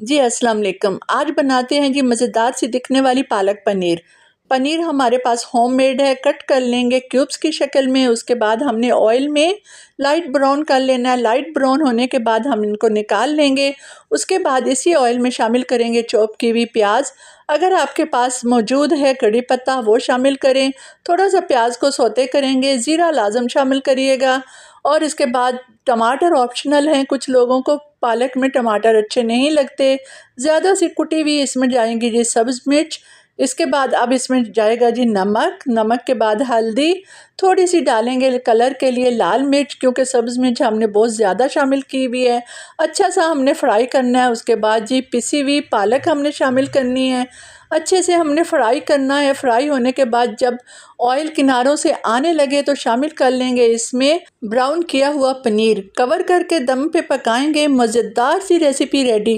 जी अस्सलाम वालेकुम। आज बनाते हैं जी मज़ेदार सी दिखने वाली पालक पनीर। पनीर हमारे पास होममेड है, कट कर लेंगे क्यूब्स की शक्ल में। उसके बाद हमने ऑयल में लाइट ब्राउन कर लेना है। लाइट ब्राउन होने के बाद हम इनको निकाल लेंगे। उसके बाद इसी ऑयल में शामिल करेंगे चॉप की हुई प्याज। अगर आपके पास मौजूद है कड़ी पत्ता वो शामिल करें। थोड़ा सा प्याज को सौते करेंगे। ज़ीरा लाजम शामिल करिएगा। और इसके बाद टमाटर ऑप्शनल हैं, कुछ लोगों को पालक में टमाटर अच्छे नहीं लगते। ज़्यादा सी कुटी हुई इसमें जाएंगी जी सब्ज़ मिर्च। इसके बाद अब इसमें जाएगा जी नमक। नमक के बाद हल्दी थोड़ी सी डालेंगे कलर के लिए, लाल मिर्च क्योंकि सब्ज़ मिर्च हमने बहुत ज़्यादा शामिल की हुई है। अच्छा सा हमने फ्राई करना है। उसके बाद जी पिसी हुई पालक हमने शामिल करनी है। अच्छे से हमने फ्राई करना है। फ्राई होने के बाद जब ऑयल किनारों से आने लगे तो शामिल कर लेंगे इसमें ब्राउन किया हुआ पनीर। कवर करके दम पे पकाएंगे। मज़ेदार सी रेसिपी रेडी।